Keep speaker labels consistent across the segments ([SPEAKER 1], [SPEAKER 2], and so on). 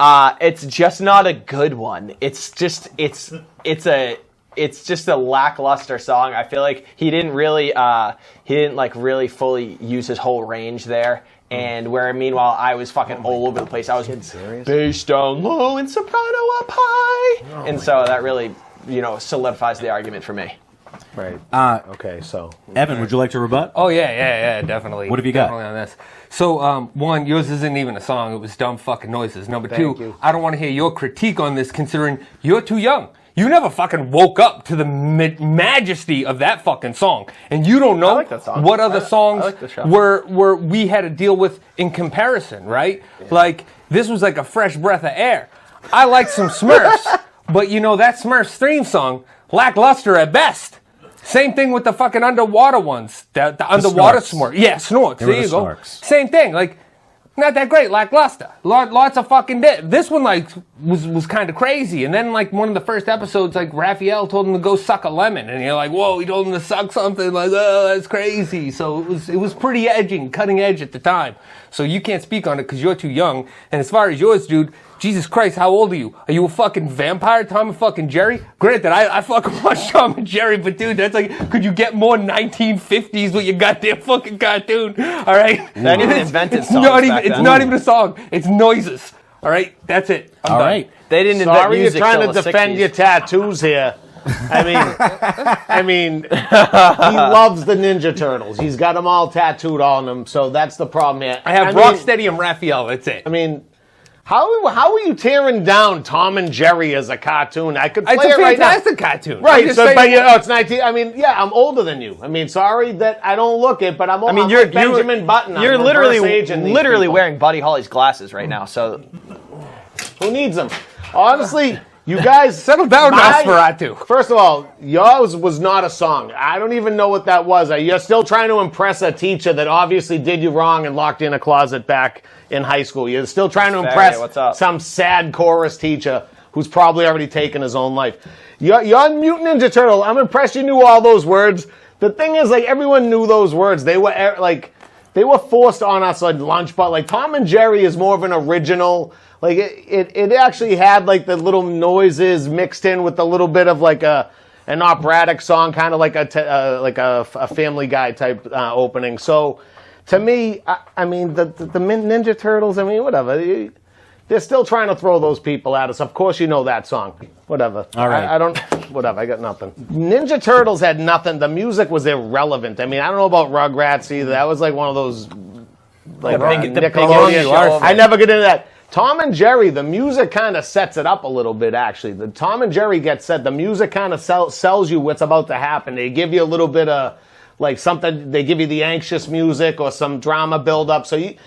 [SPEAKER 1] It's just not a good one. It's just a lackluster song. I feel like he didn't really really fully use his whole range there. And where meanwhile I was fucking all over the place. I was bass down low and soprano up high, and so that really solidifies the argument for me.
[SPEAKER 2] Right. Okay, so
[SPEAKER 3] Evan, would you like to rebut?
[SPEAKER 4] Oh yeah, definitely.
[SPEAKER 3] What have you got?
[SPEAKER 4] Definitely on this. So, one, yours isn't even a song. It was dumb fucking noises. Number
[SPEAKER 2] Thank
[SPEAKER 4] two,
[SPEAKER 2] you.
[SPEAKER 4] I don't want to hear your critique on this, considering you're too young. You never fucking woke up to the majesty of that fucking song, and you don't know
[SPEAKER 1] I like that song.
[SPEAKER 4] what other songs
[SPEAKER 1] I like the show.
[SPEAKER 4] were we had to deal with in comparison, right? Yeah. Like this was like a fresh breath of air. I like some Smurfs, but that Smurfs theme song, lackluster at best. Same thing with the fucking underwater ones. The underwater
[SPEAKER 3] snorks.
[SPEAKER 4] Yeah, snorks.
[SPEAKER 3] They were
[SPEAKER 4] There you
[SPEAKER 3] the
[SPEAKER 4] go.
[SPEAKER 3] snorks.
[SPEAKER 4] Same thing. Like, not that great. Lackluster. Lots of fucking This one, was kind of crazy. And then, one of the first episodes, Raphael told him to go suck a lemon. And you're like, whoa, he told him to suck something. Like, oh, that's crazy. So it was pretty cutting edge at the time. So you can't speak on it because you're too young. And as far as yours, dude, Jesus Christ, how old are you? Are you a fucking vampire, Tom and fucking Jerry? Granted, I fucking watch Tom and Jerry, but dude, that's could you get more 1950s with your goddamn fucking cartoon? All right?
[SPEAKER 1] They didn't even invented
[SPEAKER 4] It's
[SPEAKER 1] songs back
[SPEAKER 4] it's
[SPEAKER 1] then.
[SPEAKER 4] not even a song. It's noises. All right? That's it. I'm
[SPEAKER 3] All
[SPEAKER 4] done.
[SPEAKER 3] right.
[SPEAKER 1] They didn't invent
[SPEAKER 2] sorry you're
[SPEAKER 1] music
[SPEAKER 2] trying
[SPEAKER 1] till
[SPEAKER 2] to
[SPEAKER 1] the
[SPEAKER 2] defend
[SPEAKER 1] 60s.
[SPEAKER 2] your tattoos here. I mean, he loves the Ninja Turtles. He's got them all tattooed on him, so that's the problem here.
[SPEAKER 4] I have Rocksteady and Raphael. That's it.
[SPEAKER 2] I mean, how are you tearing down Tom and Jerry as a cartoon? I could play
[SPEAKER 4] It's
[SPEAKER 2] it
[SPEAKER 4] a
[SPEAKER 2] right now.
[SPEAKER 4] fantastic cartoon.
[SPEAKER 2] Right,
[SPEAKER 4] I'm just
[SPEAKER 2] so,
[SPEAKER 4] saying-
[SPEAKER 2] but it's 19. I mean, yeah, I'm older than you. I mean, sorry that I don't look it, but I'm
[SPEAKER 1] you're
[SPEAKER 2] like Benjamin Button.
[SPEAKER 1] You're
[SPEAKER 2] I'm
[SPEAKER 1] literally
[SPEAKER 2] reverse aging these people.
[SPEAKER 1] wearing Buddy Holly's glasses right now. So
[SPEAKER 2] Who needs them? Honestly, you guys
[SPEAKER 4] Settle down, Nosferatu.
[SPEAKER 2] First of all, yours was not a song. I don't even know what that was. You're still trying to impress a teacher that obviously did you wrong and locked you in a closet back in high school. You're still trying to impress
[SPEAKER 1] what's up?
[SPEAKER 2] some sad chorus teacher who's probably already taken his own life. You're Mutant Ninja Turtle. I'm impressed you knew all those words. The thing is, everyone knew those words. They were forced on us on lunch, but Tom and Jerry is more of an original. It actually had the little noises mixed in with a little bit of an operatic song, kind of like a Family Guy type opening. So to me, I mean the Ninja Turtles. I mean whatever. They're still trying to throw those people at us. Of course you know that song. Whatever.
[SPEAKER 3] All right.
[SPEAKER 2] I don't. Whatever. I got nothing. Ninja Turtles had nothing. The music was irrelevant. I mean I don't know about Rugrats either. That was one of those Nickelodeon.
[SPEAKER 1] show.
[SPEAKER 2] I never get into that. Tom and Jerry, the music kind of sets it up a little bit, actually. The Tom and Jerry gets set. The music kind of sells you what's about to happen. They give you a little bit of, something. They give you the anxious music or some drama build-up. So it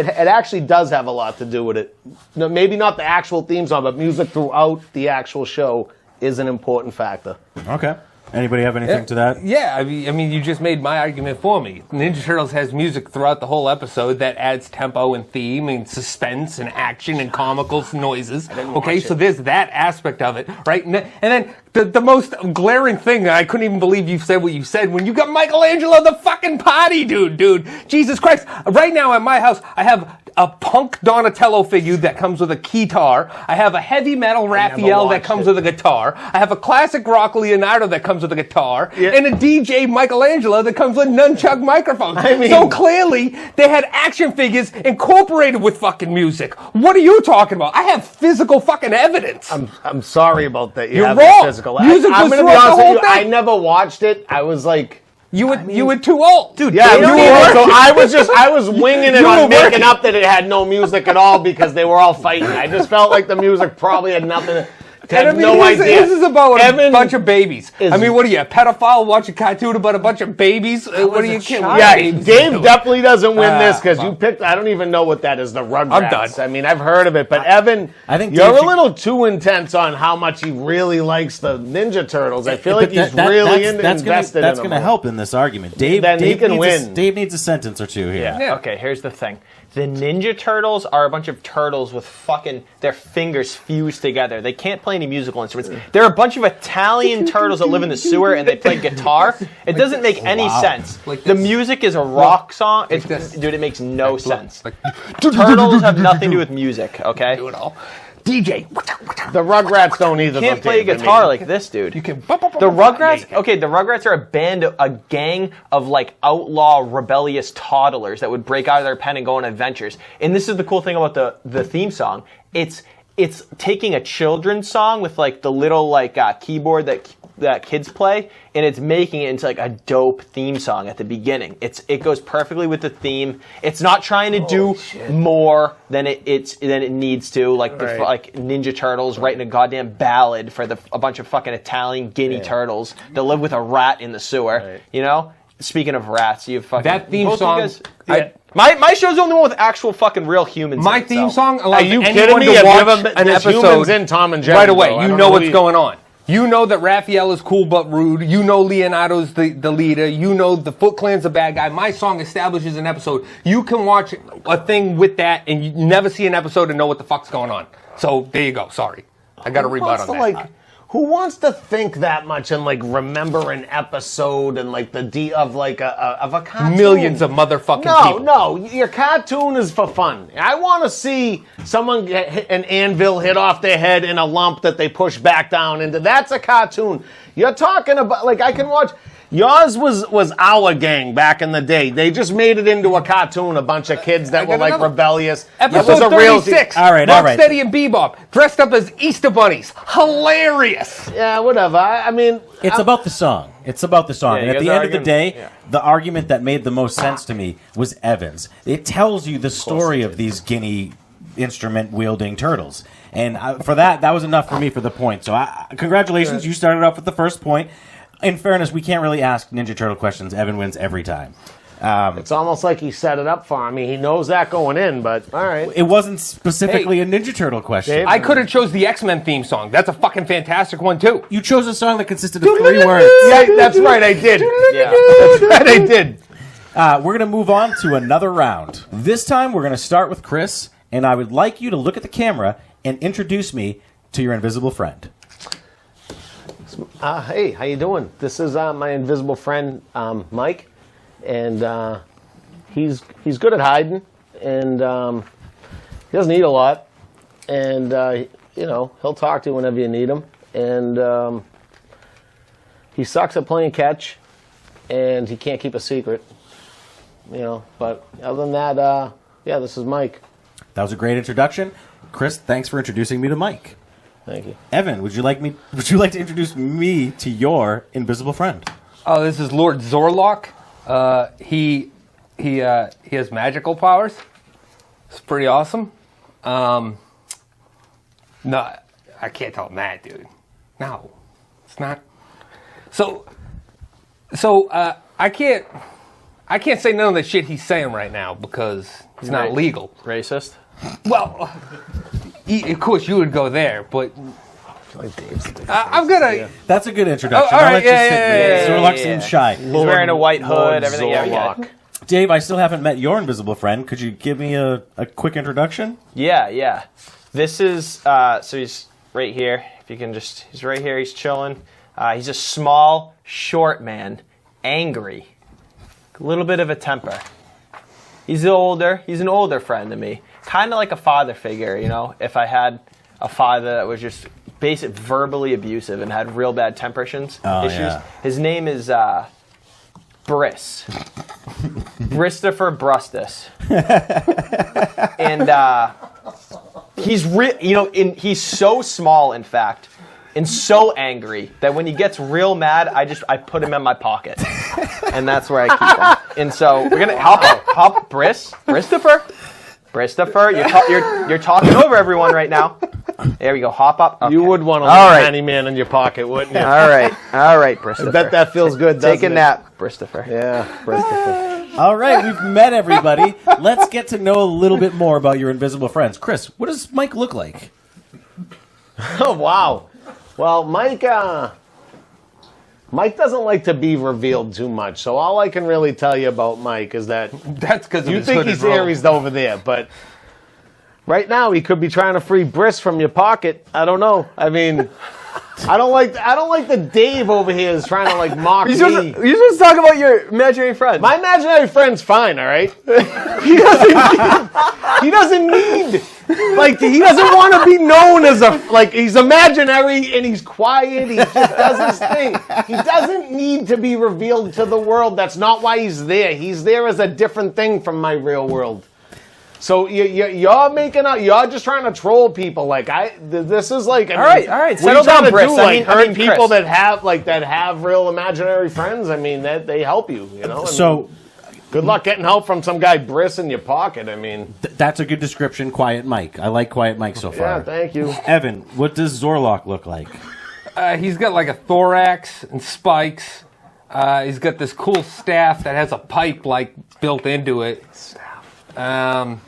[SPEAKER 2] actually does have a lot to do with it. No, maybe not the actual theme song, but music throughout the actual show is an important factor.
[SPEAKER 3] Okay. Anybody have anything to that?
[SPEAKER 4] Yeah, I mean, you just made my argument for me. Ninja Turtles has music throughout the whole episode that adds tempo and theme and suspense and action and comical noises. Okay, so there's that aspect of it, right? And then the most glaring thing, I couldn't even believe you said what you said, when you got Michelangelo the fucking potty dude. Jesus Christ. Right now at my house, I have a punk Donatello figure that comes with a guitar. I have a heavy metal Raphael that comes with a guitar. I have a classic rock Leonardo that comes with a guitar.
[SPEAKER 2] Yeah.
[SPEAKER 4] And a DJ Michelangelo that comes with nunchuck microphones.
[SPEAKER 2] I mean-
[SPEAKER 4] so clearly, they had action figures incorporated with fucking music. What are you talking about? I have physical fucking evidence.
[SPEAKER 2] I'm sorry about that.
[SPEAKER 4] You're
[SPEAKER 2] have
[SPEAKER 4] wrong.
[SPEAKER 2] Physical.
[SPEAKER 4] Music
[SPEAKER 2] I'm
[SPEAKER 4] was
[SPEAKER 2] going to be
[SPEAKER 4] throughout the
[SPEAKER 2] honest
[SPEAKER 4] whole
[SPEAKER 2] with you. I
[SPEAKER 4] thing.
[SPEAKER 2] never watched it. I was
[SPEAKER 4] You were too old. Dude,
[SPEAKER 2] yeah,
[SPEAKER 1] They
[SPEAKER 2] you
[SPEAKER 1] don't
[SPEAKER 2] were.
[SPEAKER 1] even-
[SPEAKER 2] So I was winging it
[SPEAKER 4] You
[SPEAKER 2] on
[SPEAKER 4] were
[SPEAKER 2] making
[SPEAKER 4] working.
[SPEAKER 2] up that it had no music at all because they were all fighting. I just felt like the music probably had nothing. I
[SPEAKER 4] And I
[SPEAKER 2] have
[SPEAKER 4] mean,
[SPEAKER 2] no
[SPEAKER 4] this,
[SPEAKER 2] idea.
[SPEAKER 4] this is about
[SPEAKER 2] Evan
[SPEAKER 4] a bunch of babies.
[SPEAKER 2] is-
[SPEAKER 4] I mean, what are you, a pedophile watching a cartoon about a bunch of babies? What are you kidding?
[SPEAKER 2] Yeah, Dave definitely doesn't win this because
[SPEAKER 4] well.
[SPEAKER 2] you picked. I don't even know what that is. The Rugrats.
[SPEAKER 4] I'm done.
[SPEAKER 2] I mean, I've heard of it, but Evan,
[SPEAKER 3] I think
[SPEAKER 2] you're
[SPEAKER 3] Dave
[SPEAKER 2] a
[SPEAKER 3] should-
[SPEAKER 2] little too intense on how much he really likes the Ninja Turtles. I feel like
[SPEAKER 3] But
[SPEAKER 2] he's really invested
[SPEAKER 3] That's
[SPEAKER 2] in
[SPEAKER 3] going
[SPEAKER 2] them.
[SPEAKER 3] to help in this argument. Dave,
[SPEAKER 2] Then he
[SPEAKER 3] Dave
[SPEAKER 2] can
[SPEAKER 3] needs
[SPEAKER 2] win.
[SPEAKER 3] Dave needs a sentence or two here.
[SPEAKER 4] Yeah.
[SPEAKER 1] Okay, here's the thing. The Ninja Turtles are a bunch of turtles with fucking their fingers fused together. They can't play any musical instruments. They're a bunch of Italian turtles that live in the sewer and they play guitar. It doesn't make any sense.
[SPEAKER 4] Like
[SPEAKER 1] The
[SPEAKER 4] this.
[SPEAKER 1] music is a rock song.
[SPEAKER 4] Like this.
[SPEAKER 1] Dude, it makes no sense.
[SPEAKER 4] Like,
[SPEAKER 1] Turtles have nothing to do with music, okay?
[SPEAKER 4] do it all. DJ.
[SPEAKER 2] The Rugrats don't either.
[SPEAKER 1] Can't
[SPEAKER 2] though,
[SPEAKER 1] play
[SPEAKER 2] Dave.
[SPEAKER 1] guitar like this, dude.
[SPEAKER 4] You can.
[SPEAKER 1] The Rugrats, okay, the Rugrats are a gang of like outlaw, rebellious toddlers that would break out of their pen and go on adventures. And this is the cool thing about the theme song. It's taking a children's song with like the little like keyboard that kids play, and it's making it into like a dope theme song at the beginning. It goes perfectly with the theme. It's not trying to do more than it needs to. Like like Ninja Turtles writing a goddamn ballad for a bunch of fucking Italian guinea turtles that live with a rat in the sewer.
[SPEAKER 2] Right.
[SPEAKER 1] You know. Speaking of rats, you fucking
[SPEAKER 4] That theme
[SPEAKER 1] both
[SPEAKER 4] song.
[SPEAKER 1] of you guys, my show's the only one with actual fucking real humans.
[SPEAKER 4] My
[SPEAKER 1] in it,
[SPEAKER 4] theme
[SPEAKER 1] so.
[SPEAKER 4] song allows
[SPEAKER 2] Are you
[SPEAKER 4] anyone
[SPEAKER 2] kidding me?
[SPEAKER 4] to
[SPEAKER 2] Have you
[SPEAKER 4] watch
[SPEAKER 2] ever-
[SPEAKER 4] an
[SPEAKER 2] there's
[SPEAKER 4] episode
[SPEAKER 2] humans in Tom and Jerry,
[SPEAKER 4] right away.
[SPEAKER 2] though. I
[SPEAKER 4] You
[SPEAKER 2] don't
[SPEAKER 4] know
[SPEAKER 2] know
[SPEAKER 4] what's
[SPEAKER 2] who you-
[SPEAKER 4] going on. You know that Raphael is cool but rude. You know Leonardo's the leader. You know the Foot Clan's the bad guy. My song establishes an episode. You can watch a thing with that and you never see an episode and know what the fuck's going on. So there you go. Sorry. I got to rebut on that.
[SPEAKER 2] Who wants to think that much and like remember an episode and like of a cartoon?
[SPEAKER 4] Millions of motherfucking people.
[SPEAKER 2] No, your cartoon is for fun. I want to see someone get an anvil hit off their head in a lump that they push back down into. That's a cartoon. You're talking about like I can watch. Yours was our gang back in the day. They just made it into a cartoon. A bunch of kids that were like rebellious.
[SPEAKER 4] Episode 36.
[SPEAKER 3] All right.
[SPEAKER 4] Rocksteady and Bebop dressed up as Easter bunnies. Hilarious.
[SPEAKER 2] Yeah, whatever. I mean,
[SPEAKER 3] It's about the song. It's about the song.
[SPEAKER 1] Yeah,
[SPEAKER 3] And
[SPEAKER 1] you
[SPEAKER 3] at
[SPEAKER 1] guys
[SPEAKER 3] the
[SPEAKER 1] are
[SPEAKER 3] end of the
[SPEAKER 1] arguing-
[SPEAKER 3] day, the argument that made the most sense to me was Evan's. It tells you the story of these guinea instrument-wielding turtles. And for that was enough for me for the point. So congratulations. You started off with the first point. In fairness, we can't really ask Ninja Turtle questions. Evan wins every time.
[SPEAKER 2] it's almost like he set it up for me. He knows that going in, but all right.
[SPEAKER 3] It wasn't specifically a Ninja Turtle question.
[SPEAKER 2] Dave?
[SPEAKER 4] I could have chose the X-Men theme song. That's a fucking fantastic one, too.
[SPEAKER 3] You chose a song that consisted of 3 words.
[SPEAKER 2] Yeah, that's right. I did.
[SPEAKER 1] Yeah.
[SPEAKER 2] That's right. I did.
[SPEAKER 3] We're going to move on to another round. This time, we're going to start with Chris, and I would like you to look at the camera and introduce me to your invisible friend.
[SPEAKER 2] Hey, how you doing? This is my invisible friend, Mike, and he's good at hiding, and he doesn't eat a lot, and he'll talk to you whenever you need him, and he sucks at playing catch, and he can't keep a secret, But other than that, this is Mike.
[SPEAKER 3] That was a great introduction. Chris, thanks for introducing me to Mike.
[SPEAKER 2] Thank you.
[SPEAKER 3] Evan, would you like to introduce me to your invisible friend?
[SPEAKER 4] Oh, this is Lord Zorlok. He has magical powers. It's pretty awesome. No, I can't tell him that, dude. No, it's not. So I can't say none of the shit he's saying right now because it's not legal.
[SPEAKER 1] Racist.
[SPEAKER 4] Well, of course you would go there, but I'm gonna.
[SPEAKER 3] That's a good introduction.
[SPEAKER 4] Oh, all
[SPEAKER 3] I'll
[SPEAKER 4] right,
[SPEAKER 3] let you
[SPEAKER 4] yeah,
[SPEAKER 3] sit. Zorlok seems shy.
[SPEAKER 1] He's wearing a white hood, everything.
[SPEAKER 2] Zorlok.
[SPEAKER 3] Dave, I still haven't met your invisible friend. Could you give me a quick introduction?
[SPEAKER 1] Yeah. This is so he's right here. If you can he's right here. He's chilling. He's a small, short man, angry, a little bit of a temper. He's an older friend to me. Kind of like a father figure, if I had a father that was just verbally abusive and had real bad temper issues.
[SPEAKER 3] Yeah.
[SPEAKER 1] His name is Briss. Christopher Brustus. And he's so small, in fact, and so angry that when he gets real mad, I put him in my pocket. And that's where I keep him. And so we're going to hop Christopher, you're talking over everyone right now. There we go. Hop up. Okay.
[SPEAKER 2] You would want a
[SPEAKER 1] All right.
[SPEAKER 2] tiny man in your pocket, wouldn't you?
[SPEAKER 1] All right, Christopher.
[SPEAKER 2] I bet that feels good.
[SPEAKER 1] Take a
[SPEAKER 2] doesn't it?
[SPEAKER 1] nap, Christopher.
[SPEAKER 2] Yeah, Christopher.
[SPEAKER 3] All right, we've met everybody. Let's get to know a little bit more about your invisible friends. Chris, what does Mike look like?
[SPEAKER 2] Oh, wow. Well, Mike doesn't like to be revealed too much, so all I can really tell you about Mike is that
[SPEAKER 4] That's because
[SPEAKER 2] you think he's Aries over there, but right now he could be trying to free Briss from your pocket. I don't know. I mean, I don't like the Dave over here is trying to like mock me.
[SPEAKER 1] You're supposed to talk about your imaginary friend.
[SPEAKER 2] My imaginary friend's fine, all right? He doesn't need like he doesn't want to be known as he's imaginary and he's quiet. He just does his thing. He doesn't need to be revealed to the world. That's not why he's there. He's there as a different thing from my real world. So you're making up. You're just trying to troll people. Like this is like.
[SPEAKER 1] All right. Settle down, Briss.
[SPEAKER 2] Hurt people that have real imaginary friends. I mean, that they help you. You know.
[SPEAKER 3] So.
[SPEAKER 2] Good luck getting help from some guy Briss in your pocket. I mean,
[SPEAKER 3] that's a good description. Quiet Mike. I like Quiet Mike so far.
[SPEAKER 2] Yeah, thank you.
[SPEAKER 3] Evan, what does Zorlok look like?
[SPEAKER 4] He's got like a thorax and spikes. He's got this cool staff that has a pipe like built into it.
[SPEAKER 1] Of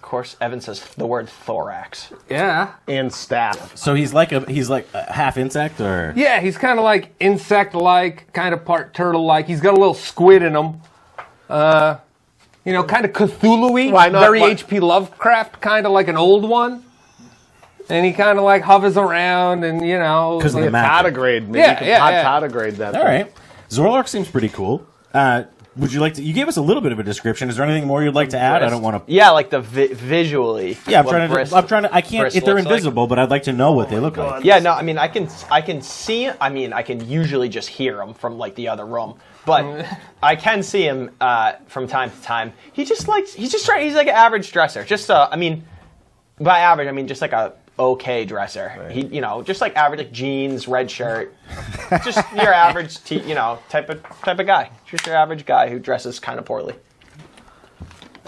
[SPEAKER 1] course, Evan says the word thorax.
[SPEAKER 4] Yeah.
[SPEAKER 2] And staff.
[SPEAKER 3] So he's like a half insect, or
[SPEAKER 4] yeah, he's kind of like insect-like, kind of part turtle-like. He's got a little squid in him. Kind of Cthulhu-y. Very H.P. Lovecraft, kind of like an old one. And he kind of like hovers around, and
[SPEAKER 3] because of the
[SPEAKER 2] magic. Tardigrade. Maybe tardigrade that.
[SPEAKER 3] All right, Zorlok seems pretty cool. Would you like to? You gave us a little bit of a description. Is there anything more you'd like to add? I don't want to.
[SPEAKER 1] Yeah, like the visually.
[SPEAKER 3] Yeah, I'm trying to. I can't. If they're invisible, but I'd like to know what they look like.
[SPEAKER 1] Yeah, no. I mean, I can see. I mean, I can usually just hear them from like the other room, but I can see him from time to time. He's like an average dresser. Just I mean, by average, I mean just like a okay dresser. Right. He, just like average, like jeans, red shirt, just your average, type of guy. Just your average guy who dresses kind of poorly.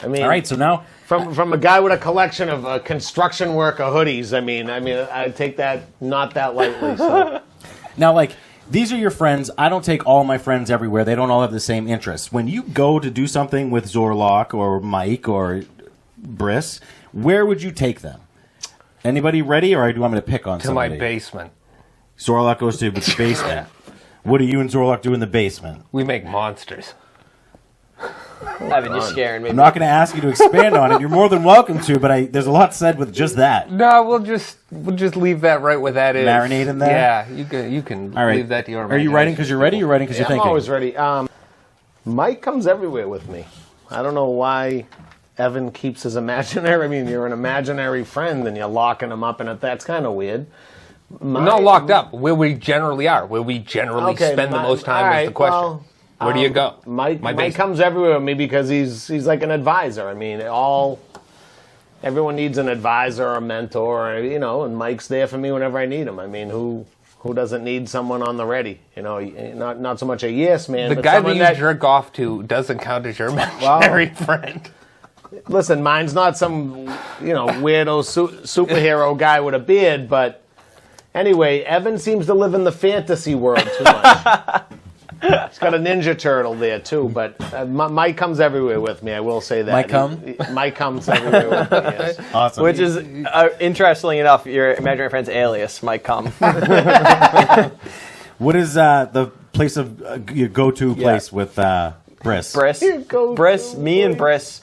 [SPEAKER 2] I mean,
[SPEAKER 3] all right. So now,
[SPEAKER 2] from a guy with a collection of construction worker hoodies, I mean, I take that not that lightly. So.
[SPEAKER 3] Now, like, these are your friends. I don't take all my friends everywhere. They don't all have the same interests. When you go to do something with Zorlok or Mike or Briss, where would you take them? Anybody ready, or do you want me to pick on somebody?
[SPEAKER 4] To my basement.
[SPEAKER 3] Zorlok goes to the basement. What do you and Zorlok do in the basement?
[SPEAKER 4] We make monsters.
[SPEAKER 1] Evan, you're scaring me.
[SPEAKER 3] I'm not going to ask you to expand on it. You're more than welcome to, but there's a lot said with just that.
[SPEAKER 4] No, we'll just leave that right where that is.
[SPEAKER 3] Marinate in there?
[SPEAKER 4] Yeah, you can
[SPEAKER 3] all right.
[SPEAKER 4] leave that to your
[SPEAKER 3] imagination. Are you writing because you're ready? You're writing because you're thinking?
[SPEAKER 2] I'm always ready. Mike comes everywhere with me. I don't know why Evan keeps his imaginary. I mean, you're an imaginary friend and you're locking him up, and that's kind of weird.
[SPEAKER 4] Not locked up. Where we generally are. Where we generally spend the most time is the question.
[SPEAKER 2] Well,
[SPEAKER 4] where do you go?
[SPEAKER 2] Mike comes everywhere with me because he's like an advisor. I mean, everyone needs an advisor or a mentor, and Mike's there for me whenever I need him. I mean, who doesn't need someone on the ready? Not so much a yes man.
[SPEAKER 4] The
[SPEAKER 2] but
[SPEAKER 4] guy that you jerk off to doesn't count as your imaginary friend.
[SPEAKER 2] Listen, mine's not some weirdo superhero guy with a beard, but anyway, Evan seems to live in the fantasy world too much. He's got a Ninja Turtle there too, but Mike comes everywhere with me. I will say that. Mike comes everywhere with me. Yes.
[SPEAKER 3] Awesome.
[SPEAKER 1] Which is interestingly enough, your imaginary friend's alias, Mike Come.
[SPEAKER 3] What is the place of your go-to place with Briss?
[SPEAKER 1] Briss, me and Briss.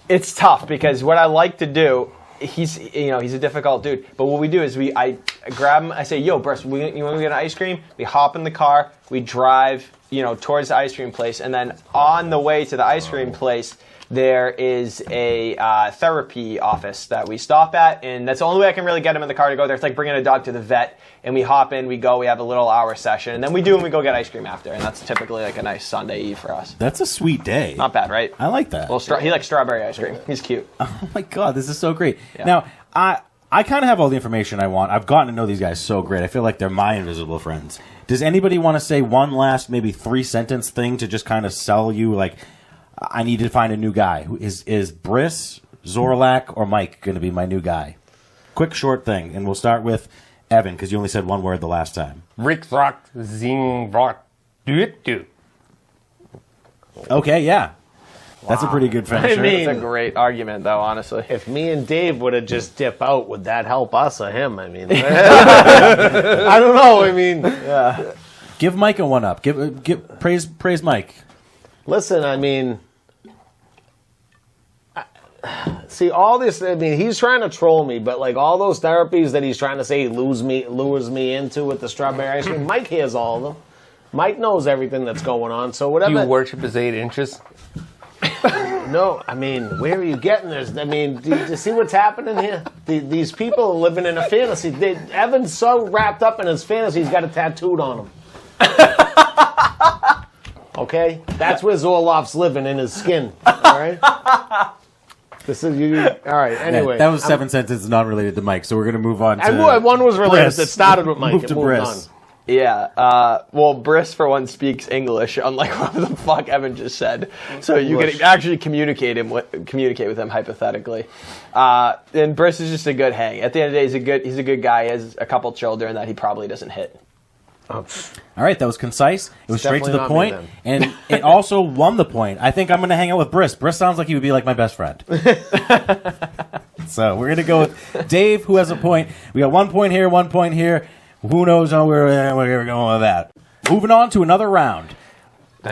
[SPEAKER 1] It's tough because what I like to do, he's a difficult dude. But what we do is I grab him. I say, "Yo, Briss, you want to get an ice cream?" We hop in the car. We drive, towards the ice cream place, and then on the way to the ice cream place, there is a therapy office that we stop at, and that's the only way I can really get him in the car to go there. It's like bringing a dog to the vet, and we hop in, we go, we have a little hour session, and then we go get ice cream after, and that's typically like a nice Sunday eve for us.
[SPEAKER 3] That's a sweet day.
[SPEAKER 1] Not bad, right?
[SPEAKER 3] I like that.
[SPEAKER 1] Well, he likes strawberry ice cream. He's cute.
[SPEAKER 3] Oh my God, this is so great. Yeah. Now, I kind of have all the information I want. I've gotten to know these guys so great. I feel like they're my invisible friends. Does anybody want to say one last, maybe 3-sentence thing to just kind of sell you, like, I need to find a new guy? Is Briss, Zorlak, or Mike going to be my new guy? Quick, short thing, and we'll start with Evan, because you only said one word the last time.
[SPEAKER 4] Rick Rock Zing Rock Do.
[SPEAKER 3] Okay, yeah. That's a pretty good finisher.
[SPEAKER 1] That's a great argument, though, honestly.
[SPEAKER 2] If me and Dave would have just dip out, would that help us or him? I mean, I don't know. I mean, yeah.
[SPEAKER 3] Give Mike a one-up. Praise Mike.
[SPEAKER 2] Listen, I mean, see, all this, I mean, he's trying to troll me, but like all those therapies that he's trying to say he lures me into with the strawberry ice cream, Mike hears all of them. Mike knows everything that's going on, so whatever.
[SPEAKER 4] You worship his 8 inches?
[SPEAKER 2] No, I mean, where are you getting this? I mean, do you see what's happening here? These people are living in a fantasy. Evan's so wrapped up in his fantasy, he's got it tattooed on him. Okay? That's where Zorloff's living, in his skin. All right? This is you. All right, anyway.
[SPEAKER 3] That was 7 sentences not related to Mike, so we're going to move on to...
[SPEAKER 2] And one was related
[SPEAKER 3] Briss.
[SPEAKER 2] that started with Mike.
[SPEAKER 3] Move
[SPEAKER 2] It
[SPEAKER 3] to
[SPEAKER 2] moved
[SPEAKER 3] Briss.
[SPEAKER 2] on.
[SPEAKER 1] Yeah, well, Briss, for one, speaks English, unlike what the fuck Evan just said. So you can actually communicate with him hypothetically. And Briss is just a good hang. At the end of the day, he's a good guy. He has a couple children that he probably doesn't hit.
[SPEAKER 3] All right, that was concise. It was straight to the
[SPEAKER 2] definitely
[SPEAKER 3] point,
[SPEAKER 2] not me,
[SPEAKER 3] and it also won the point. I think I'm going to hang out with Briss. Briss sounds like he would be like my best friend. So we're going to go with Dave, who has a point. We got 1 point here, 1 point here. Who knows how we're going with that. Moving on to another round.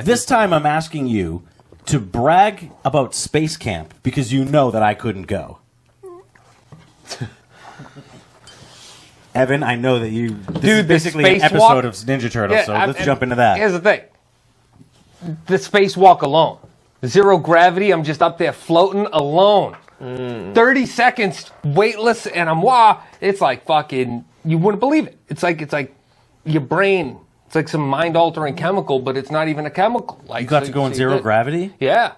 [SPEAKER 3] This time I'm asking you to brag about Space Camp because you know that I couldn't go. Evan, I know that you... This is basically an episode of Ninja Turtles, so let's jump into that.
[SPEAKER 4] Here's the thing. The spacewalk alone. 0 gravity, I'm just up there floating alone. 30 seconds weightless, and it's like fucking... You wouldn't believe it. It's like your brain. It's like some mind-altering chemical, but it's not even a chemical. Like,
[SPEAKER 3] You got to go in 0 gravity?
[SPEAKER 4] Yeah.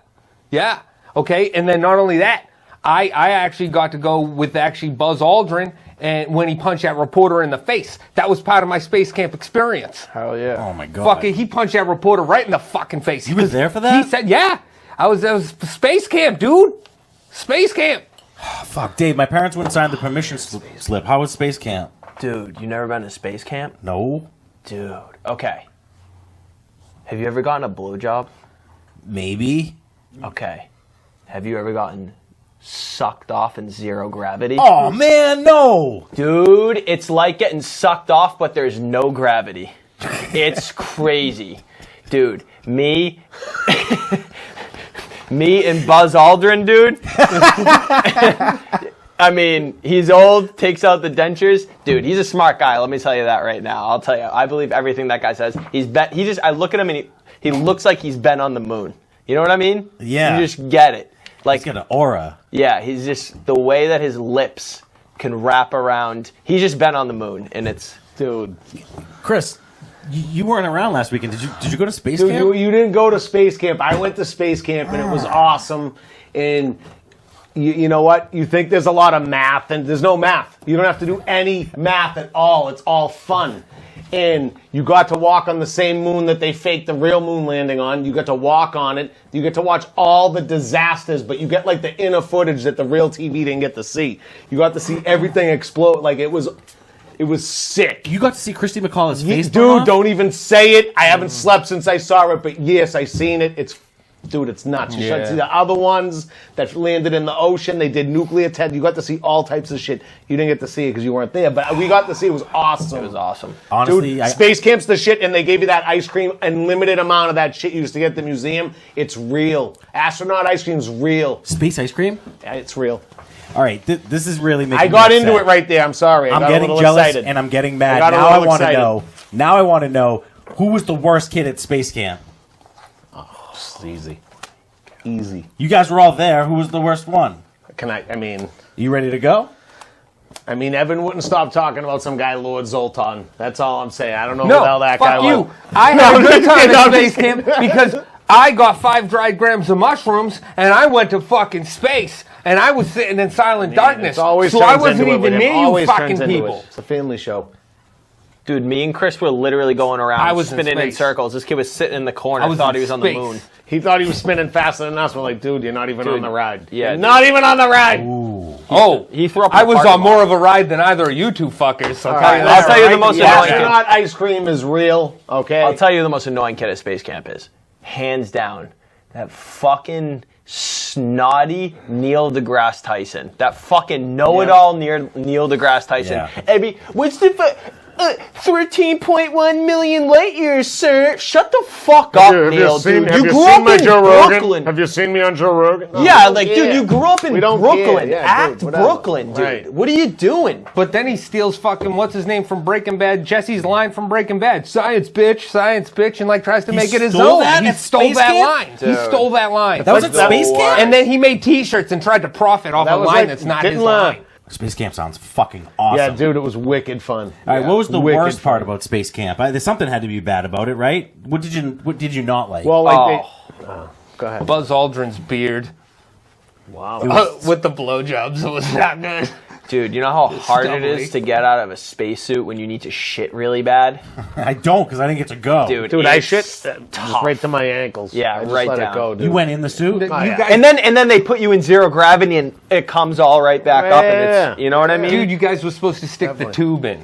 [SPEAKER 4] Okay, and then not only that, I actually got to go with Buzz Aldrin, and when he punched that reporter in the face. That was part of my space camp experience.
[SPEAKER 1] Hell yeah.
[SPEAKER 3] Oh my god.
[SPEAKER 4] Fucking, he punched that reporter right in the fucking face.
[SPEAKER 3] You were there for that?
[SPEAKER 4] He said, yeah. I was space camp, dude. Space camp.
[SPEAKER 3] Fuck, Dave, my parents wouldn't sign the permission slip. How was Space Camp?
[SPEAKER 1] Dude, you never been to space camp?
[SPEAKER 3] No.
[SPEAKER 1] Dude, okay. Have you ever gotten a blowjob?
[SPEAKER 3] Maybe.
[SPEAKER 1] Okay. Have you ever gotten sucked off in 0 gravity?
[SPEAKER 3] Oh, man, no.
[SPEAKER 1] Dude, it's like getting sucked off, but there's no gravity. It's crazy. Dude, me and Buzz Aldrin, dude. I mean, he's old, takes out the dentures. Dude, he's a smart guy. Let me tell you that right now. I'll tell you. I believe everything that guy says. I look at him and he looks like he's been on the moon. You know what I mean?
[SPEAKER 3] Yeah.
[SPEAKER 1] You just get it. Like,
[SPEAKER 3] He's got an aura.
[SPEAKER 1] yeah, he's just, the way that his lips can wrap around. He's just been on the moon, and it's...
[SPEAKER 2] Dude.
[SPEAKER 3] Chris, you weren't around last weekend. Did you go to Space
[SPEAKER 2] Dude,
[SPEAKER 3] Camp?
[SPEAKER 2] you didn't go to Space Camp. I went to Space Camp, and it was awesome. And you know what? You think there's a lot of math, and there's no math. You don't have to do any math at all. It's all fun. And you got to walk on the same moon that they faked the real moon landing on. You got to walk on it. You get to watch all the disasters, but you get like the inner footage that the real TV didn't get to see. You got to see everything explode. Like it was sick.
[SPEAKER 3] You got to see Christy McCall's face.
[SPEAKER 2] Dude, don't even say it. I haven't slept since I saw it, but yes, I seen it. Dude, it's nuts. You should see the other ones that landed in the ocean. They did nuclear test. You got to see all types of shit. You didn't get to see it because you weren't there, but we got to see it. It was awesome.
[SPEAKER 1] It was awesome.
[SPEAKER 3] Honestly,
[SPEAKER 2] Dude, Space Camp's the shit, and they gave you that ice cream, unlimited amount of that shit you used to get at the museum. It's real. Astronaut ice cream's real.
[SPEAKER 3] Space ice cream?
[SPEAKER 2] Yeah, it's real.
[SPEAKER 3] All right, this is really making
[SPEAKER 2] I
[SPEAKER 3] me
[SPEAKER 2] got
[SPEAKER 3] upset.
[SPEAKER 2] into it right there. I'm sorry.
[SPEAKER 3] I'm
[SPEAKER 2] got
[SPEAKER 3] getting
[SPEAKER 2] a little
[SPEAKER 3] jealous
[SPEAKER 2] excited.
[SPEAKER 3] and I'm getting mad.
[SPEAKER 2] I got a
[SPEAKER 3] Now I
[SPEAKER 2] little
[SPEAKER 3] want to
[SPEAKER 2] excited.
[SPEAKER 3] know. Now I want to know who was the worst kid at Space Camp.
[SPEAKER 2] It's easy. Easy.
[SPEAKER 3] You guys were all there. Who was the worst one?
[SPEAKER 2] You
[SPEAKER 3] ready to go?
[SPEAKER 2] Evan wouldn't stop talking about some guy, Lord Zoltan. That's all I'm saying. I don't know
[SPEAKER 4] No,
[SPEAKER 2] what the hell that guy
[SPEAKER 4] fuck you.
[SPEAKER 2] was.
[SPEAKER 4] I had a good time
[SPEAKER 2] No,
[SPEAKER 4] at
[SPEAKER 2] I'm just
[SPEAKER 4] Space Camp because I got 5 dried grams of mushrooms and I went to fucking space and I was sitting in silent darkness.
[SPEAKER 2] It always
[SPEAKER 4] So
[SPEAKER 2] turns
[SPEAKER 4] I wasn't
[SPEAKER 2] into it with
[SPEAKER 4] even
[SPEAKER 2] him.
[SPEAKER 4] near you
[SPEAKER 2] Always
[SPEAKER 4] fucking
[SPEAKER 2] turns into
[SPEAKER 4] people.
[SPEAKER 2] it. It's a family show.
[SPEAKER 1] Dude, me and Chris were literally going around
[SPEAKER 4] I was in
[SPEAKER 1] spinning in
[SPEAKER 4] space.
[SPEAKER 1] circles. This kid was sitting in the corner.
[SPEAKER 4] I was
[SPEAKER 1] thought
[SPEAKER 4] in
[SPEAKER 1] he was on the
[SPEAKER 4] space.
[SPEAKER 1] moon.
[SPEAKER 2] He thought he was spinning faster than us. We're like, dude, you're not even on the ride.
[SPEAKER 1] Yeah.
[SPEAKER 2] You're not even on the ride.
[SPEAKER 1] He threw up in
[SPEAKER 4] I
[SPEAKER 1] the
[SPEAKER 4] was
[SPEAKER 1] parking
[SPEAKER 4] on more
[SPEAKER 1] lot.
[SPEAKER 4] of a ride than either of you two fuckers. So
[SPEAKER 1] I'll tell you the most annoying kid.
[SPEAKER 2] Astronaut ice cream is real, okay?
[SPEAKER 1] I'll tell you the most annoying kid at Space Camp is. Hands down. That fucking snotty Neil deGrasse Tyson. That fucking know-it-all Neil deGrasse Tyson.
[SPEAKER 3] Yeah.
[SPEAKER 1] Abby, what's the... 13.1 million light years, sir. Shut the fuck up, Neil, dude.
[SPEAKER 2] Have
[SPEAKER 1] You
[SPEAKER 2] you
[SPEAKER 1] grew
[SPEAKER 2] seen
[SPEAKER 1] up
[SPEAKER 2] my
[SPEAKER 1] in
[SPEAKER 2] Joe Rogan?
[SPEAKER 1] Brooklyn.
[SPEAKER 2] Have you seen me on Joe Rogan? No,
[SPEAKER 1] Yeah,
[SPEAKER 2] we
[SPEAKER 1] like,
[SPEAKER 2] don't
[SPEAKER 1] dude,
[SPEAKER 2] care.
[SPEAKER 1] you grew up in
[SPEAKER 2] We don't
[SPEAKER 1] Brooklyn.
[SPEAKER 2] care. Yeah,
[SPEAKER 1] Act
[SPEAKER 2] dude, whatever.
[SPEAKER 1] Brooklyn, dude.
[SPEAKER 2] Right.
[SPEAKER 1] What are you doing?
[SPEAKER 4] But then he steals fucking what's his name from Breaking Bad, Jesse's line from Breaking Bad, science bitch, and like tries to make it his
[SPEAKER 3] stole
[SPEAKER 4] own.
[SPEAKER 3] that
[SPEAKER 4] He
[SPEAKER 3] at
[SPEAKER 4] stole
[SPEAKER 3] Space
[SPEAKER 4] that
[SPEAKER 3] Camp?
[SPEAKER 4] line. He
[SPEAKER 1] Dude.
[SPEAKER 4] stole that line.
[SPEAKER 3] That was at Space Camp?
[SPEAKER 4] And then he made T-shirts and tried to profit off
[SPEAKER 2] That
[SPEAKER 4] a
[SPEAKER 2] was
[SPEAKER 4] line
[SPEAKER 2] like-
[SPEAKER 4] that's not
[SPEAKER 2] didn't
[SPEAKER 4] his line.
[SPEAKER 3] Space Camp sounds fucking awesome.
[SPEAKER 2] Yeah, dude, it was wicked fun.
[SPEAKER 3] All right, what was the
[SPEAKER 2] Wicked
[SPEAKER 3] worst part
[SPEAKER 2] fun.
[SPEAKER 3] about Space Camp? There's something had to be bad about it, right? What did you not like?
[SPEAKER 2] Well, like, go ahead.
[SPEAKER 4] Buzz Aldrin's beard
[SPEAKER 2] Wow.
[SPEAKER 4] with the blowjobs, it was not good.
[SPEAKER 1] Dude, you know how hard it
[SPEAKER 4] stumbly.
[SPEAKER 1] is to get out of a spacesuit when you need to shit really bad?
[SPEAKER 3] I don't because I didn't get to go.
[SPEAKER 1] Dude,
[SPEAKER 2] I
[SPEAKER 1] it's
[SPEAKER 2] shit just right to my ankles.
[SPEAKER 1] Yeah,
[SPEAKER 2] I just
[SPEAKER 1] right
[SPEAKER 2] let
[SPEAKER 1] down.
[SPEAKER 2] it go, dude.
[SPEAKER 3] You went in the suit.
[SPEAKER 4] You
[SPEAKER 2] yeah.
[SPEAKER 4] guys,
[SPEAKER 1] And then they put you in zero gravity and it comes all right back up and it's,
[SPEAKER 2] Yeah.
[SPEAKER 1] you know what I mean?
[SPEAKER 4] dude, you guys were supposed to stick the
[SPEAKER 2] Definitely.
[SPEAKER 4] tube in.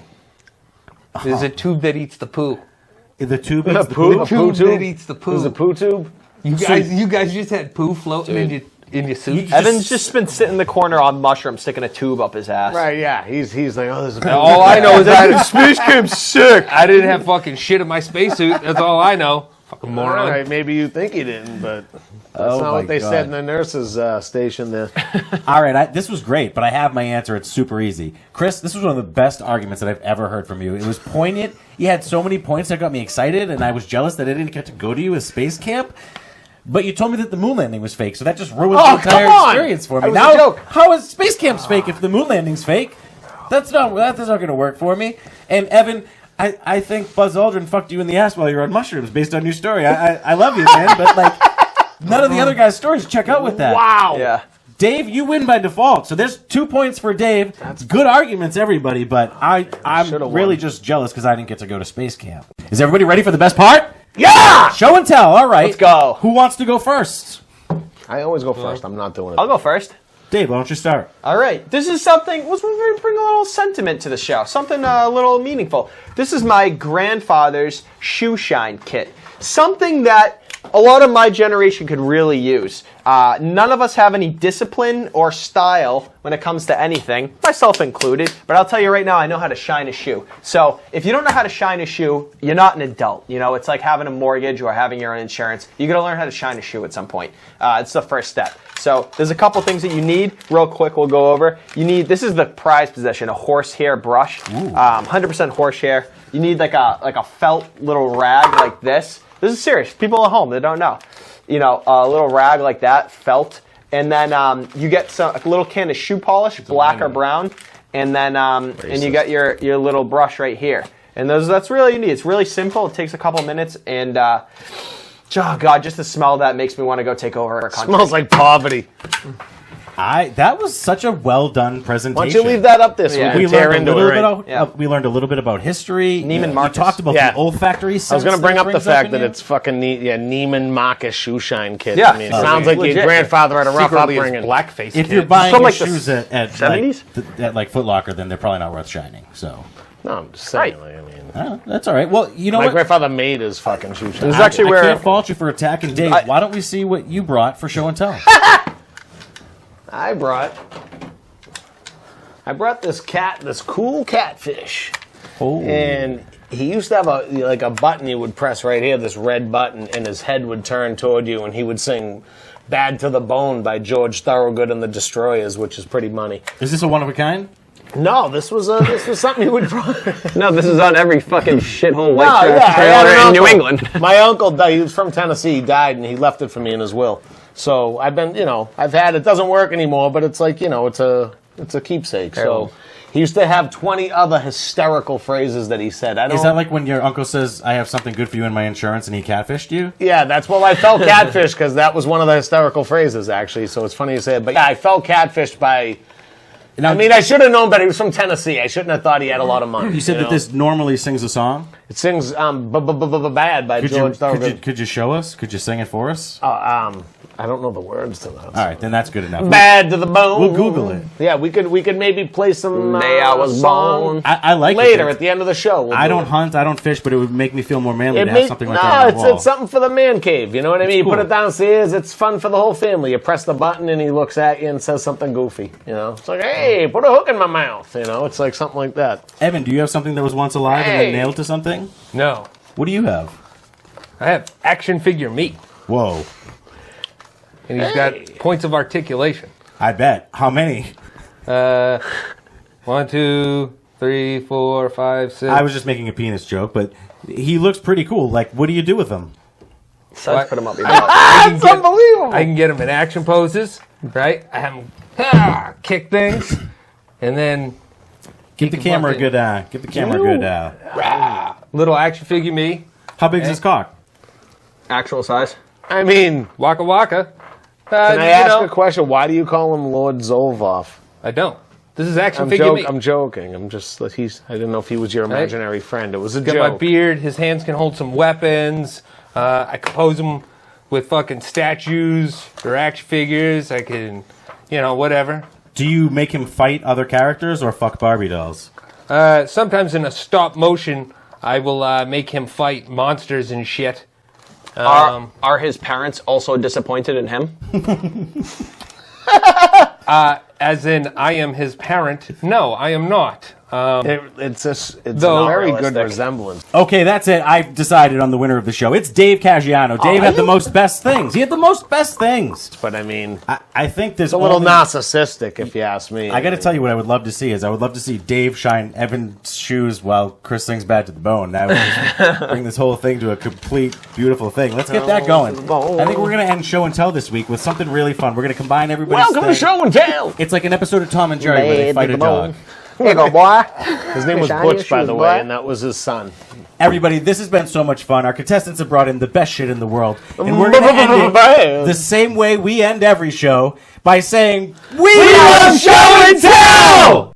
[SPEAKER 4] There's a tube that eats the poo.
[SPEAKER 3] The tube.
[SPEAKER 2] A
[SPEAKER 3] It's the
[SPEAKER 2] poo-
[SPEAKER 3] poo.
[SPEAKER 2] a poo
[SPEAKER 4] Tube
[SPEAKER 2] tube?
[SPEAKER 4] that eats the poo.
[SPEAKER 2] There's a poo tube?
[SPEAKER 4] You guys just had poo floating in your suit.
[SPEAKER 1] Evan's just been sitting in the corner on mushrooms sticking a tube up his ass.
[SPEAKER 2] Right, yeah. He's like, oh, there's a poo
[SPEAKER 4] All I know is that
[SPEAKER 1] Space Camp's sick.
[SPEAKER 4] I didn't have fucking shit in my spacesuit. That's all I know. Fucking
[SPEAKER 2] All
[SPEAKER 4] moron.
[SPEAKER 2] right, maybe you think he didn't, but that's
[SPEAKER 3] Oh
[SPEAKER 2] not
[SPEAKER 3] my
[SPEAKER 2] what they
[SPEAKER 3] God.
[SPEAKER 2] said in the nurses' station there.
[SPEAKER 3] All right, this was great, but I have my answer. It's super easy. Chris, this was one of the best arguments that I've ever heard from you. It was poignant. You had so many points that got me excited, and I was jealous that I didn't get to go to you as Space Camp. But you told me that the moon landing was fake, so that just ruins the entire
[SPEAKER 2] come on!
[SPEAKER 3] experience for me.
[SPEAKER 2] That was a
[SPEAKER 3] Now,
[SPEAKER 2] joke.
[SPEAKER 3] how is Space Camp's fake if the moon landing's fake? That's not going to work for me. And Evan, I think Buzz Aldrin fucked you in the ass while you were on mushrooms based on your story. I love you, man, but like none of the other guys' stories check out with that.
[SPEAKER 2] Wow.
[SPEAKER 1] Yeah.
[SPEAKER 3] Dave, you win by default. So there's 2 points for Dave. That's good arguments, everybody, but I'm really just jealous because I didn't get to go to Space Camp. Is everybody ready for the best part?
[SPEAKER 2] Yeah!
[SPEAKER 3] Show and tell. All right.
[SPEAKER 1] Let's go.
[SPEAKER 3] Who wants to go first?
[SPEAKER 2] I always go first. I'm not doing it.
[SPEAKER 1] I'll go first.
[SPEAKER 3] Dave, why don't you start?
[SPEAKER 1] All right. This is something, let's bring a little sentiment to the show, something a little meaningful. This is my grandfather's shoe shine kit. Something that a lot of my generation could really use. None of us have any discipline or style when it comes to anything, myself included, but I'll tell you right now, I know how to shine a shoe. So if you don't know how to shine a shoe, you're not an adult. You know, it's like having a mortgage or having your own insurance. You got to learn how to shine a shoe at some point. It's the first step. So there's a couple things that you need. Real quick, we'll go over. You need, this is the prized possession, a horsehair brush, 100% horsehair. You need like a felt little rag like this. This is serious. People at home, they don't know. You know, a little rag like that, felt. And then you get a little can of shoe polish, black or brown. And then and you got your little brush right here. And that's really you need. It's really simple. It takes a couple minutes. And, oh, God, just the smell of that makes me want to go take over a country.
[SPEAKER 2] Smells like poverty.
[SPEAKER 3] That was such a well done presentation.
[SPEAKER 2] Why don't you leave that up there so
[SPEAKER 1] Yeah.
[SPEAKER 3] We
[SPEAKER 2] we can tear
[SPEAKER 3] learned, a
[SPEAKER 2] into
[SPEAKER 3] little
[SPEAKER 2] it?
[SPEAKER 3] bit
[SPEAKER 2] Right?
[SPEAKER 3] of,
[SPEAKER 1] Yeah.
[SPEAKER 3] we learned a little bit about history.
[SPEAKER 1] Neiman
[SPEAKER 3] You
[SPEAKER 1] Marcus.
[SPEAKER 3] talked about
[SPEAKER 2] Yeah.
[SPEAKER 3] the olfactory
[SPEAKER 2] I was
[SPEAKER 3] sense
[SPEAKER 2] going to bring
[SPEAKER 3] that
[SPEAKER 2] up
[SPEAKER 3] it
[SPEAKER 2] the
[SPEAKER 3] brings
[SPEAKER 2] fact
[SPEAKER 3] in
[SPEAKER 2] that
[SPEAKER 3] you.
[SPEAKER 2] it's fucking Neiman Marcus shoe shine kit.
[SPEAKER 1] Yeah.
[SPEAKER 2] I mean, it
[SPEAKER 1] Oh,
[SPEAKER 2] sounds like
[SPEAKER 1] legit.
[SPEAKER 2] your grandfather had a rough
[SPEAKER 4] Secretly is
[SPEAKER 2] upbringing.
[SPEAKER 4] blackface.
[SPEAKER 3] If
[SPEAKER 4] kid.
[SPEAKER 3] you're buying
[SPEAKER 1] From
[SPEAKER 3] your
[SPEAKER 1] like the
[SPEAKER 3] shoes at
[SPEAKER 1] 70s?
[SPEAKER 3] at like Foot Locker, then they're probably not worth shining. So
[SPEAKER 2] No, I'm just saying.
[SPEAKER 1] Right.
[SPEAKER 2] Like, I mean,
[SPEAKER 3] that's all right. Well, you know
[SPEAKER 2] my
[SPEAKER 3] what?
[SPEAKER 2] grandfather made his fucking shoe shine.
[SPEAKER 1] This is actually
[SPEAKER 3] I
[SPEAKER 1] where
[SPEAKER 3] can't fault you for attacking Dave. Why don't we see what you brought for show and tell?
[SPEAKER 2] I brought this cool catfish.
[SPEAKER 3] Oh.
[SPEAKER 2] And he used to have a button he would press right here, this red button, and his head would turn toward you, and he would sing "Bad to the Bone" by George Thorogood and the Destroyers, which is pretty money.
[SPEAKER 3] Is this a one of a kind?
[SPEAKER 2] No, this was something he would.
[SPEAKER 1] No, this is on every fucking shithole white
[SPEAKER 2] No,
[SPEAKER 1] trash
[SPEAKER 2] I had an
[SPEAKER 1] trailer in New
[SPEAKER 2] uncle.
[SPEAKER 1] England.
[SPEAKER 2] My uncle died. He was from Tennessee. He died, and he left it for me in his will. So I've been, I've had it. Doesn't work anymore, but it's like, it's a keepsake.
[SPEAKER 1] Heirloom.
[SPEAKER 2] So he used to have 20 other hysterical phrases that he said.
[SPEAKER 3] Is that like when your uncle says, "I have something good for you in my insurance," and he catfished you?
[SPEAKER 2] Yeah, that's well, I felt catfished because that was one of the hysterical phrases, actually. So it's funny you say it. But yeah, I felt catfished by.
[SPEAKER 3] Now,
[SPEAKER 2] I mean, I should have known better. He was from Tennessee. I shouldn't have thought he had a lot of money.
[SPEAKER 3] you said that this normally sings a song.
[SPEAKER 2] It sings "Bad" by George Thorogood.
[SPEAKER 3] Could you show us? Could you sing it for us?
[SPEAKER 2] I I don't know the words to that.
[SPEAKER 3] All right, then that's good enough.
[SPEAKER 2] Bad to the bone.
[SPEAKER 3] We'll Google it.
[SPEAKER 2] Yeah, we could maybe play some
[SPEAKER 1] Day I was
[SPEAKER 2] song
[SPEAKER 1] born.
[SPEAKER 3] I like
[SPEAKER 2] later
[SPEAKER 3] it.
[SPEAKER 2] at the end of the show. We'll
[SPEAKER 3] I
[SPEAKER 2] do
[SPEAKER 3] don't
[SPEAKER 2] it.
[SPEAKER 3] hunt, I don't fish, but it would make me feel more manly to have something like that on the
[SPEAKER 2] it's
[SPEAKER 3] wall.
[SPEAKER 2] it's something for the man cave. You know what I mean? You
[SPEAKER 3] cool.
[SPEAKER 2] put it downstairs. It's fun for the whole family. You press the button and he looks at you and says something goofy. You know, it's like, hey, put a hook in my mouth. You know, it's like something like that.
[SPEAKER 3] Evan, do you have something that was once alive and
[SPEAKER 2] Hey.
[SPEAKER 3] then nailed to something?
[SPEAKER 4] No.
[SPEAKER 3] What do you have?
[SPEAKER 4] I have action figure me.
[SPEAKER 3] Whoa.
[SPEAKER 4] And he's got points of articulation.
[SPEAKER 3] I bet. How many?
[SPEAKER 4] 1, 2, 3, 4, 5, 6.
[SPEAKER 3] I was just making a penis joke, but he looks pretty cool. Like, what do you do with him?
[SPEAKER 1] Suds put him up your butt.
[SPEAKER 4] That's unbelievable. I can get him in action poses, right? I have him kick things, and then
[SPEAKER 3] Give the camera a good give the camera a good
[SPEAKER 4] little action figure me,
[SPEAKER 3] How big's his cock?
[SPEAKER 1] Actual size.
[SPEAKER 2] I mean,
[SPEAKER 4] waka waka.
[SPEAKER 2] can I ask a question? Why do you call him Lord Zolvoff?
[SPEAKER 4] I don't. This is action figure me.
[SPEAKER 2] I'm joking. I'm just I didn't know if he was your imaginary friend. It was a
[SPEAKER 4] Got
[SPEAKER 2] joke.
[SPEAKER 4] my beard. His hands can hold some weapons. I compose them with fucking statues or action figures. I can, whatever.
[SPEAKER 3] Do you make him fight other characters or fuck Barbie dolls?
[SPEAKER 4] Sometimes in a stop motion, I will make him fight monsters and shit.
[SPEAKER 1] Are his parents also disappointed in him?
[SPEAKER 4] As in, I am his parent. No, I am not.
[SPEAKER 2] It's a
[SPEAKER 4] Though-
[SPEAKER 2] very good
[SPEAKER 1] Realistic.
[SPEAKER 2] resemblance.
[SPEAKER 3] Okay, that's it. I've decided on the winner of the show. It's Dave Caggiano. Dave had the most best things. He had the most best things.
[SPEAKER 2] But I mean,
[SPEAKER 3] I think there's
[SPEAKER 2] it's a little
[SPEAKER 3] only-
[SPEAKER 2] narcissistic, if you ask me.
[SPEAKER 3] I got to tell you what I would love to see is I would love to see Dave shine Evan's shoes while Chris sings "Bad to the Bone." That would just bring this whole thing to a complete, beautiful thing. Let's get that going. I think we're going to end show and tell this week with something really fun. We're going to combine everybody's
[SPEAKER 2] Welcome to
[SPEAKER 3] thing.
[SPEAKER 2] Show and Tell.
[SPEAKER 3] It's like an episode of Tom and Jerry where they
[SPEAKER 1] Bad
[SPEAKER 3] fight
[SPEAKER 1] to
[SPEAKER 3] a
[SPEAKER 1] the bone.
[SPEAKER 3] dog.
[SPEAKER 1] Here you go, boy.
[SPEAKER 2] His name was
[SPEAKER 1] Shine your
[SPEAKER 2] Butch, by
[SPEAKER 1] shoes,
[SPEAKER 2] the
[SPEAKER 1] boy.
[SPEAKER 2] way, and that was his son.
[SPEAKER 3] Everybody, this has been so much fun. Our contestants have brought in the best shit in the world. And we're going to end it the same way we end every show by saying, We love Show and Tell!